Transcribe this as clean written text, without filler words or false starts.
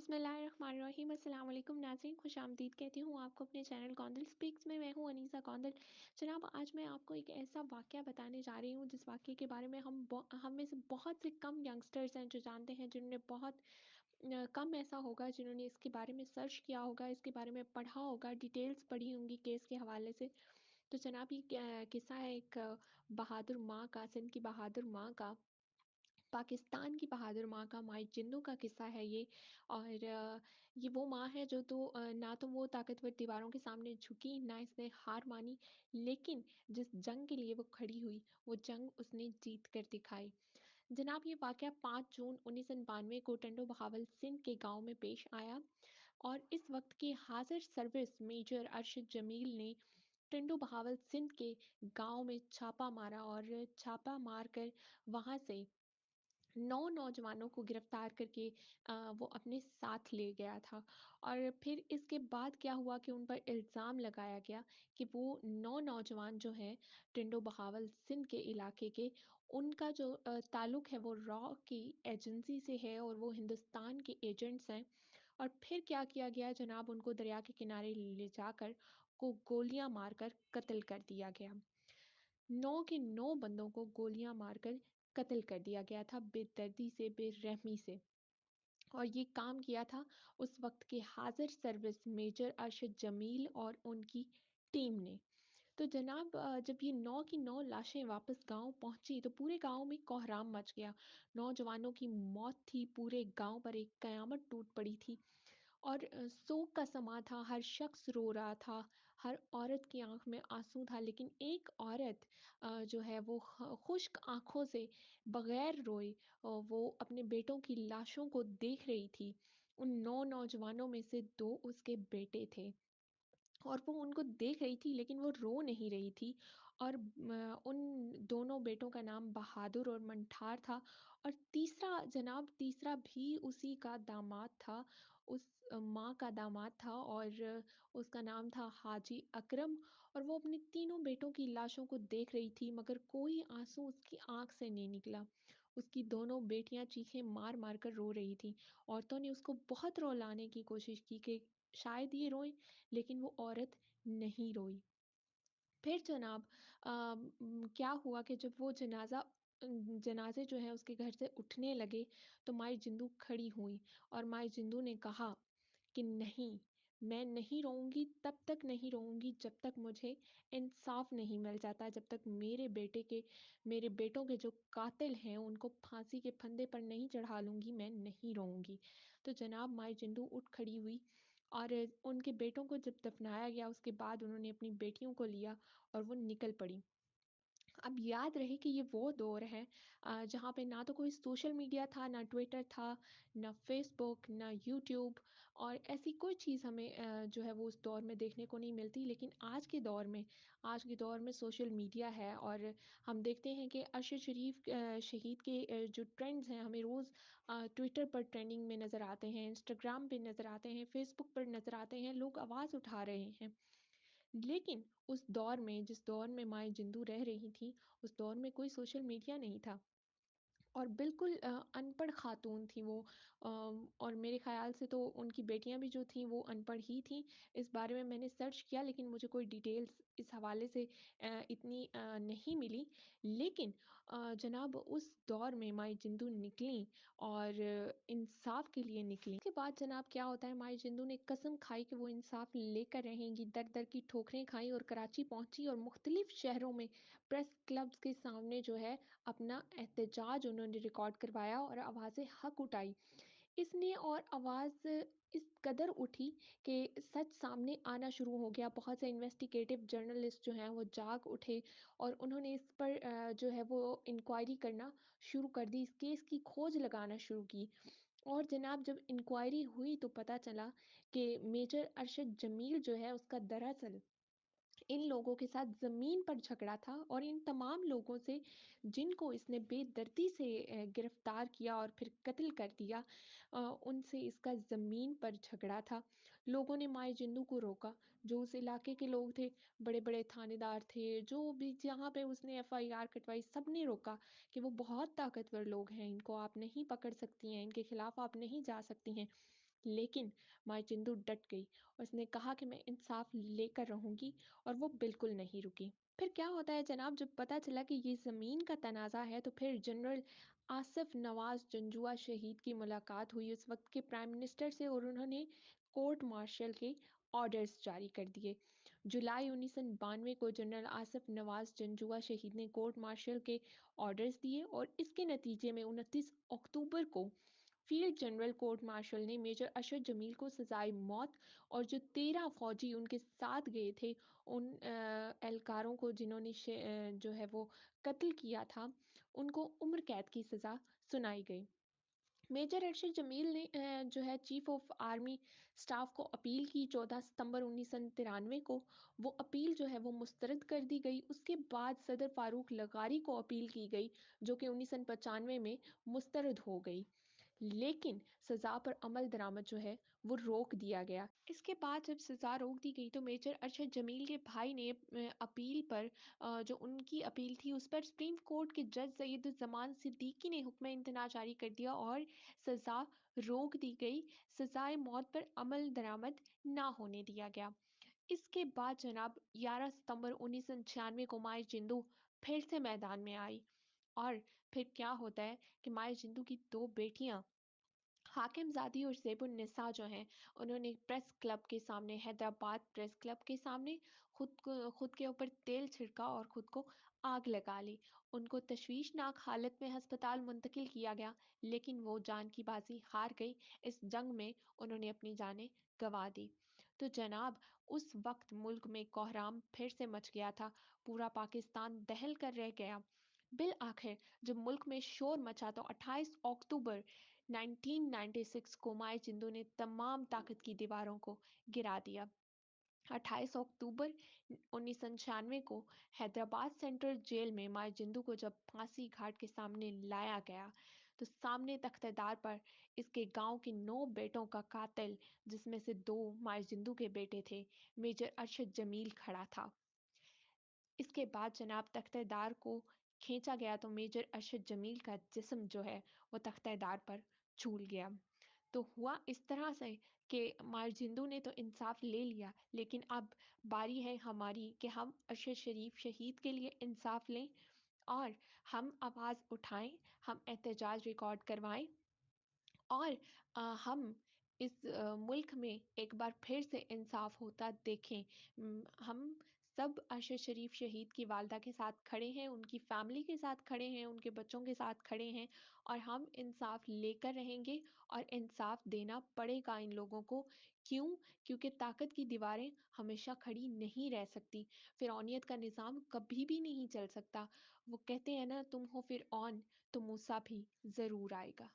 बिस्मिल्लाहिर्रहमानिर्रहीम अस्सलाम वालेकुम नाज़रीन, खुशामदीद कहती हूँ आपको अपने चैनल कौंदल स्पीक्स में। मैं हूँ अनीसा कौंदल। जनाब, आज मैं आपको एक ऐसा वाक़या बताने जा रही हूँ जिस वाक़ये के बारे में हम में से बहुत से कम यंगस्टर्स हैं जो जानते हैं, जिन्होंने बहुत कम ऐसा होगा जिन्होंने इसके बारे में सर्च किया होगा, इसके बारे में पढ़ा होगा, डिटेल्स पढ़ी होंगी केस के हवाले से। तो जनाब, ये किस्सा है एक बहादुर माँ का, सिंध की बहादुर माँ का, पाकिस्तान की बहादुर माँ का, माई जिंदू का किस्सा है ये। और ये वो माँ है जो ना तो वो ताकतवर दीवारों के सामने झुकी, ना इसने हार मानी, लेकिन जिस जंग के लिए वो खड़ी हुई, वो जंग उसने जीत कर दिखाई। जनाब, ये वाक़या 5 जून 1992 को टंडो बहावल सिंध के गांव में पेश आया। और इस वक्त के हाजिर सर्विस मेजर अरशद जमील ने टंडो बहावल सिंध के गांव में छापा मारा, और छापा मारकर वहां से 9 नौजवानों को गिरफ्तार करके वो अपने साथ ले गया था। और फिर इसके बाद क्या हुआ कि उन पर इल्ज़ाम लगाया गया कि वो 9 नौजवान जो हैं टिंडो बहावल सिंध के इलाके के, उनका जो ताल्लुक है वो रॉ की एजेंसी से है और वो हिंदुस्तान के एजेंट्स हैं। और फिर क्या किया गया जनाब, उनको दरिया के किनारे ले जाकर को गोलियां मारकर कत्ल कर दिया गया। 9 के 9 बंदों को गोलियां मारकर कत्ल कर दिया गया था, बेदर्दी से, बेरहमी से। और ये काम किया था उस वक्त के हाजिर सर्विस मेजर अरशद जमील और उनकी टीम ने। तो जनाब, जब ये 9 की 9 लाशें वापस गांव पहुंची तो पूरे गांव में कोहराम मच गया। नौजवानों की मौत थी, पूरे गांव पर एक कयामत टूट पड़ी थी। और शोक का समा था, हर शख्स रो रहा था, हर औरत की आंख में आंसू था, लेकिन एक औरत जो है वो खुश्क आंखों से बगैर रोए वो अपने बेटों की लाशों को देख रही थी। उन 9 नौजवानों में से 2 उसके बेटे थे और वो उनको देख रही थी, लेकिन वो रो नहीं रही थी। और उन दोनों बेटों का नाम बहादुर और मंठार था। और तीसरा जनाब, तीसरा भी उसी का दामाद था, उस माँ का दामाद था, और उसका नाम था हाजी अकरम। और वो अपने तीनों बेटों की लाशों को देख रही थी, मगर कोई आंसू उसकी आंख से नहीं निकला। उसकी दोनों बेटियां चीखें मार मार कर रो रही थी। औरतों ने उसको बहुत रुलाने की कोशिश की कि शायद ये रोए, लेकिन वो औरत नहीं रोई। फिर जनाब, क्या हुआ कि जब वो जनाज़े जो हैं उसके घर से उठने लगे, तो माई जिंदू खड़ी हुई और माई जिंदू ने कहा कि नहीं, मैं नहीं रोऊँगी, तब तक नहीं रोऊँगी जब तक मुझे इंसाफ़ नहीं मिल जाता, जब तक मेरे बेटों के जो कातिल हैं उनको फांसी के फंदे पर नहीं चढ़ा लूँगी, मैं नहीं रोऊँगी। तो जनाब, माई जिंदू उठ खड़ी हुई और उनके बेटों को जब दफनाया गया, उसके बाद उन्होंने अपनी बेटियों को लिया और वो निकल पड़ी। अब याद रहे कि ये वो दौर है जहाँ पे ना तो कोई सोशल मीडिया था, ना ट्विटर था, ना फ़ेसबुक, ना यूट्यूब, और ऐसी कोई चीज़ हमें जो है वो उस दौर में देखने को नहीं मिलती। लेकिन आज के दौर में सोशल मीडिया है, और हम देखते हैं कि अरशद शरीफ शहीद के जो ट्रेंड्स हैं हमें रोज़ ट्विटर पर ट्रेंडिंग में नज़र आते हैं, इंस्टाग्राम पे नज़र आते हैं, फ़ेसबुक पर नज़र आते हैं, लोग आवाज़ उठा रहे हैं। लेकिन उस दौर में, जिस दौर में माएँ जिंदू रह रही थीं, उस दौर में कोई सोशल मीडिया नहीं था। और बिल्कुल अनपढ़ खातून थी वो। और मेरे ख़्याल से तो उनकी बेटियां भी जो थीं वो अनपढ़ ही थीं। इस बारे में मैंने सर्च किया, लेकिन मुझे कोई डिटेल्स इस हवाले से इतनी नहीं मिली। लेकिन जनाब, उस दौर में माई जिंदू निकली और इंसाफ के लिए निकली। उसके बाद जनाब क्या होता है, माई जिंदू ने कसम खाई कि वो इंसाफ लेकर रहेंगी, दर दर की ठोकरें खाई और कराची पहुंची और मुख्तलिफ शहरों में प्रेस क्लब्स के सामने जो है अपना एहतजाज उन्होंने रिकॉर्ड करवाया और आवाज़ हक उठाई। इसने और आवाज़ इस कदर उठी कि सच सामने आना शुरू हो गया। बहुत से इन्वेस्टिगेटिव जर्नलिस्ट जो हैं वो जाग उठे और उन्होंने इस पर जो है वो इंक्वायरी करना शुरू कर दी, इस केस की खोज लगाना शुरू की। और जनाब, जब इंक्वायरी हुई तो पता चला कि मेजर अरशद जमील जो है उसका दरअसल इन लोगों के साथ ज़मीन पर झगड़ा था, और इन तमाम लोगों से जिनको इसने बेदर्दी से गिरफ्तार किया और फिर कत्ल कर दिया, उनसे इसका ज़मीन पर झगड़ा था। लोगों ने माए जिंदू को रोका, जो उस इलाके के लोग थे, बड़े बड़े थानेदार थे, जो भी जहाँ पे उसने एफआईआर कटवाई, सबने रोका कि वो बहुत ताकतवर लोग हैं, इनको आप नहीं पकड़ सकती हैं, इनके खिलाफ आप नहीं जा सकती हैं। लेकिन मार्जिंदू डट गई। उसने कहा कि मैं इंसाफ लेकर रहूंगी, और वो बिल्कुल नहीं रुकी। फिर क्या होता है जनाब, जब पता चला कि ये ज़मीन का तनाज़ा है, तो फिर जनरल आसिफ नवाज जंजुआ शहीद की मुलाकात हुई उस वक्त के प्राइम मिनिस्टर से, और उन्होंने कोर्ट मार्शल के ऑर्डर्स जारी कर दिए। जुलाई 1992 को जनरल आसिफ नवाज जंजुआ शहीद ने कोर्ट मार्शल के ऑर्डर्स दिए, और इसके नतीजे में 29 अक्टूबर को फील्ड जनरल कोर्ट मार्शल ने मेजर अशरफ जमील को सजाए मौत, और जो 13 फौजी उनके साथ गए थे, उन एहलकारों को जिन्होंने जो है वो कत्ल किया था, उनको उम्र कैद की सज़ा सुनाई गई। मेजर अरशद जमील ने जो है चीफ ऑफ आर्मी स्टाफ को अपील की 14 सितंबर 1993 को। वो अपील जो है वो मुस्तरद कर दी गई। उसके बाद सदर फारूक लगारी को अपील की गई, जो कि 1995 में मुस्तरद हो गई, लेकिन सज़ा पर अमल दरामद जो है वो रोक दिया गया। इसके बाद जब सज़ा रोक दी गई, तो मेजर अरशद जमील के भाई ने अपील पर जो उनकी अपील थी उस पर सुप्रीम कोर्ट के जज सैयदुज़्ज़मान सिद्दीकी ने हुक्म इम्तनाअ जारी कर दिया, और सज़ा रोक दी गई। सज़ाए मौत पर अमल दरामद ना होने दिया गया। इसके बाद जनाब 11 सितंबर 1996 को माए जिंदू फिर से मैदान में आई। और फिर क्या होता है कि माए जिंदू की दो बेटियां हाकिमजादी और ज़ेबुन्निसा जो हैं, उन्होंने प्रेस क्लब के सामने, हैदराबाद प्रेस क्लब के सामने खुद के ऊपर तेल छिड़का और खुद को आग लगा ली। उनको तशवीशनाक हालत में हस्पताल मुंतकिल किया गया, लेकिन वो जान की बाजी हार गई। इस जंग में उन्होंने अपनी जानें गंवा दी। तो जनाब, उस वक्त मुल्क में कोहराम फिर से मच गया था। पूरा पाकिस्तान दहल कर रह गया। बिल आखिर जब मुल्क में शोर मचा, तो 28 अक्टूबर 1996 को माए जिंदू ने तमाम ताकत की दीवारों को गिरा दिया। 28 अक्टूबर 1996 को हैदराबाद सेंट्रल जेल में माए जिंदू को जब फांसी घाट के सामने लाया गया, तो सामने तख्तेदार पर इसके गांव के 9 बेटों का कातिल, जिसमें से 2 माए जिंदू के बेटे थे, मेजर अरशद जमील खड़ा था। इसके बाद जनाब तख्तेदार को खींचा गया, तो मेजर अरशद जमील का जिस्म जो है वो तख्तेदार पर झूल गया। तो हुआ इस तरह से कि मारजिंदू ने तो इंसाफ ले लिया, लेकिन अब बारी है हमारी कि हम अरशद शरीफ शहीद के लिए इंसाफ लें, और हम आवाज़ उठाएं, हम एहतजाज रिकॉर्ड करवाएं, और हम इस मुल्क में एक बार फिर से इंसाफ होता देखें। हम सब अरशद शरीफ शहीद की वालदा के साथ खड़े हैं, उनकी फैमिली के साथ खड़े हैं, उनके बच्चों के साथ खड़े हैं, और हम इंसाफ लेकर रहेंगे, और इंसाफ देना पड़ेगा इन लोगों को। क्यों? क्योंकि ताकत की दीवारें हमेशा खड़ी नहीं रह सकती। फिरौनियत का निज़ाम कभी भी नहीं चल सकता। वो कहते हैं ना, तुम हो फिर तो मूसा भी ज़रूर आएगा।